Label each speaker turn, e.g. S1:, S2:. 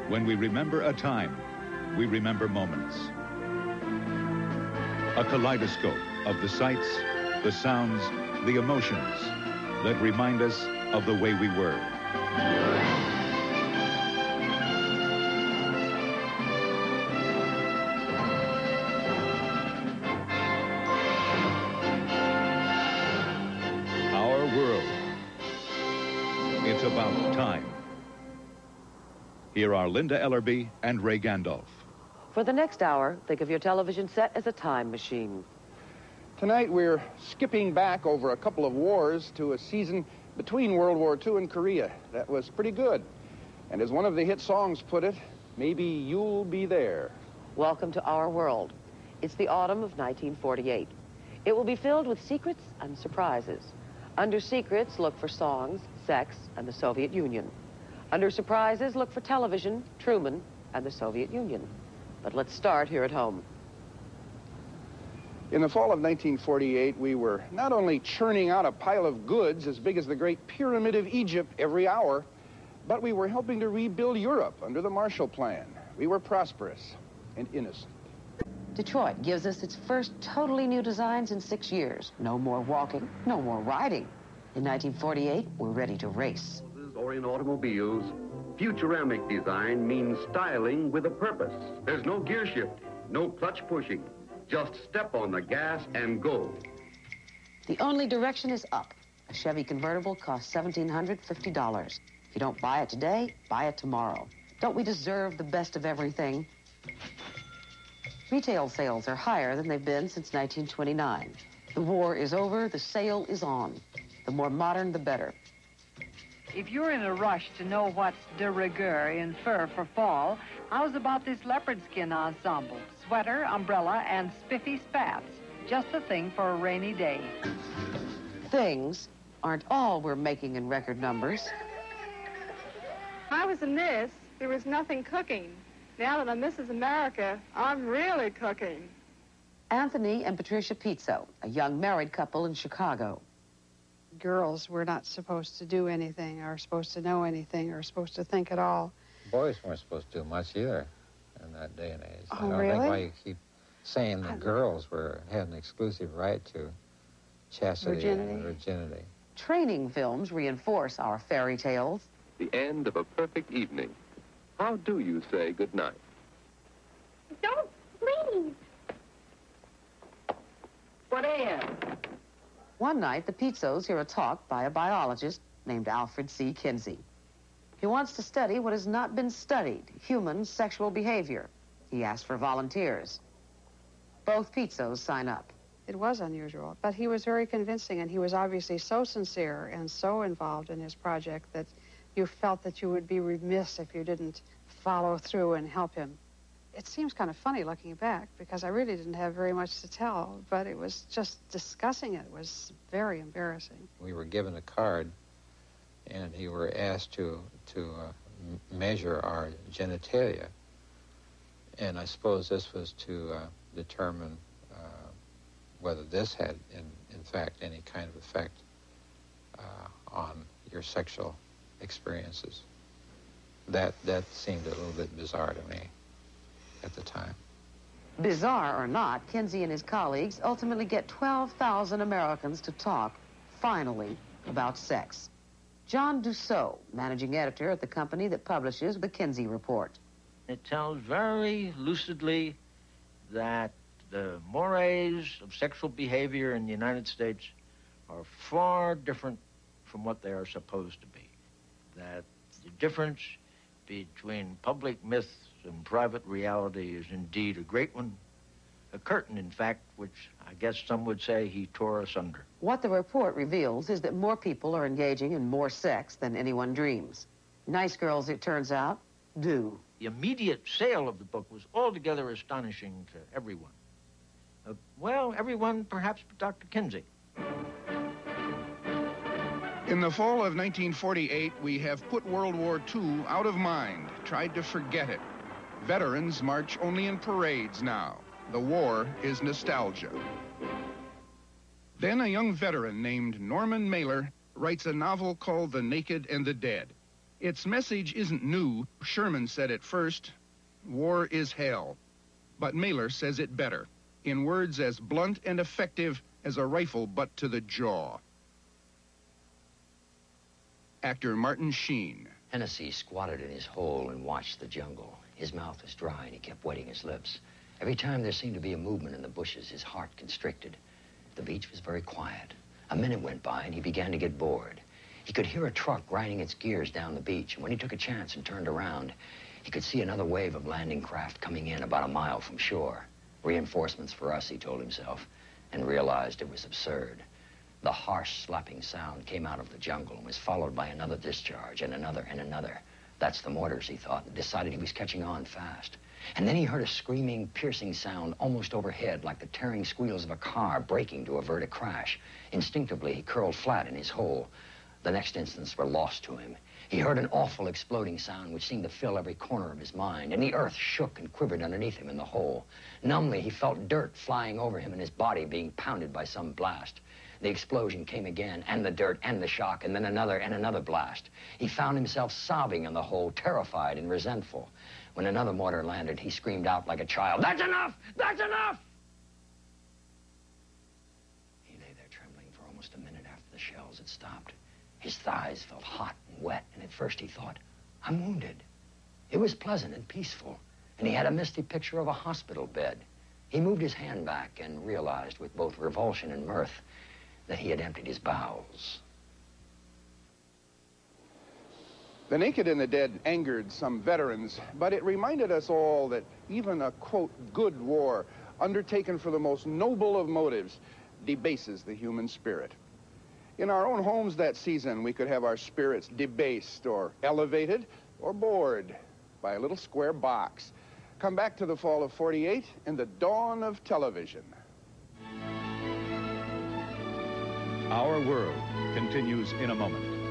S1: When we remember a time, we remember moments. A kaleidoscope of the sights, the sounds, the emotions that remind us of the way we were. Our world. It's about time. Here are Linda Ellerby and Ray Gandolf.
S2: For the next hour, think of your television set as a time machine.
S3: Tonight, we're skipping back over a couple of wars to a season between World War II and Korea. That was pretty good. And as one of the hit songs put it, maybe you'll be there.
S2: Welcome to our world. It's the autumn of 1948. It will be filled with secrets and surprises. Under secrets, look for songs, sex, and the Soviet Union. Under surprises, look for television, Truman, and the Soviet Union. But let's start here at home.
S3: In the fall of 1948, we were not only churning out a pile of goods as big as the Great Pyramid of Egypt every hour, but we were helping to rebuild Europe under the Marshall Plan. We were prosperous and innocent.
S2: Detroit gives us its first totally new designs in 6 years. No more walking, no more riding. In 1948, we're ready to race.
S4: Or in automobiles, futuramic design means styling with a purpose. There's no gear shift, no clutch pushing. Just step on the gas and go.
S2: The only direction is up. A Chevy convertible costs $1,750. If you don't buy it today, buy it tomorrow. Don't we deserve the best of everything? Retail sales are higher than they've been since 1929. The war is over, the sale is on. The more modern, the better.
S5: If you're in a rush to know what's de rigueur in fur for fall, how's about this leopard skin ensemble? Sweater, umbrella, and spiffy spats. Just the thing for a rainy day.
S2: Things aren't all we're making in record numbers.
S6: I was in this, there was nothing cooking. Now that I'm Mrs. America, I'm really cooking.
S2: Anthony and Patricia Pizzo, a young married couple in Chicago.
S6: Girls were not supposed to do anything, or supposed to know anything, or supposed to think at all.
S7: Boys weren't supposed to do much either in that day and age.
S6: Oh,
S7: I don't
S6: really?
S7: think why you keep saying that girls had an exclusive right to chastity and virginity.
S2: Training films reinforce our fairy tales.
S8: The end of a perfect evening. How do you say goodnight?
S6: Don't leave.
S5: What is?
S2: One night, the Pizzos hear a talk by a biologist named Alfred C. Kinsey. He wants to study what has not been studied, human sexual behavior. He asks for volunteers. Both Pizzos sign up.
S6: It was unusual, but he was very convincing, and he was obviously so sincere and so involved in his project that you felt that you would be remiss if you didn't follow through and help him. It seems kind of funny looking back, because I really didn't have very much to tell, but it was just discussing it was very embarrassing.
S7: We were given a card, and we were asked to measure our genitalia. And I suppose this was to determine whether this had, in fact, any kind of effect on your sexual experiences. That seemed a little bit bizarre to me at the time.
S2: Bizarre or not, Kinsey and his colleagues ultimately get 12,000 Americans to talk, finally, about sex. John Dussault, managing editor at the company that publishes the Kinsey Report.
S9: It tells very lucidly that the mores of sexual behavior in the United States are far different from what they are supposed to be. That the difference between public myth and private reality is indeed a great one. A curtain, in fact, which I guess some would say he tore asunder.
S2: What the report reveals is that more people are engaging in more sex than anyone dreams. Nice girls, it turns out, do.
S9: The immediate sale of the book was altogether astonishing to everyone. Well, everyone perhaps but Dr. Kinsey.
S3: In the fall of 1948, we have put World War II out of mind, tried to forget it. Veterans march only in parades now. The war is nostalgia. Then a young veteran named Norman Mailer writes a novel called The Naked and the Dead. Its message isn't new. Sherman said it first, war is hell. But Mailer says it better, in words as blunt and effective as a rifle butt to the jaw. Actor Martin Sheen.
S10: Hennessy squatted in his hole and watched the jungle. His mouth was dry and he kept wetting his lips. Every time there seemed to be a movement in the bushes, his heart constricted. The beach was very quiet. A minute went by and he began to get bored. He could hear a truck grinding its gears down the beach, and when he took a chance and turned around, he could see another wave of landing craft coming in about a mile from shore. Reinforcements for us, he told himself, and realized it was absurd. The harsh, slapping sound came out of the jungle and was followed by another discharge and another and another. That's the mortars, he thought, and decided he was catching on fast. And then he heard a screaming, piercing sound almost overhead, like the tearing squeals of a car braking to avert a crash. Instinctively, he curled flat in his hole. The next instants were lost to him. He heard an awful exploding sound which seemed to fill every corner of his mind, and the earth shook and quivered underneath him in the hole. Numbly, he felt dirt flying over him and his body being pounded by some blast. The explosion came again, and the dirt, and the shock, and then another and another blast. He found himself sobbing in the hole, terrified and resentful. When another mortar landed, he screamed out like a child, "That's enough! That's enough!" He lay there trembling for almost a minute after the shells had stopped. His thighs felt hot and wet, and at first he thought, "I'm wounded." It was pleasant and peaceful, and he had a misty picture of a hospital bed. He moved his hand back and realized, with both revulsion and mirth, that he had emptied his bowels.
S3: The naked and the dead angered some veterans, but it reminded us all that even a, quote, good war, undertaken for the most noble of motives, debases the human spirit. In our own homes that season, we could have our spirits debased or elevated or bored by a little square box. Come back to the fall of '48 and the dawn of television.
S1: Our World continues in a moment.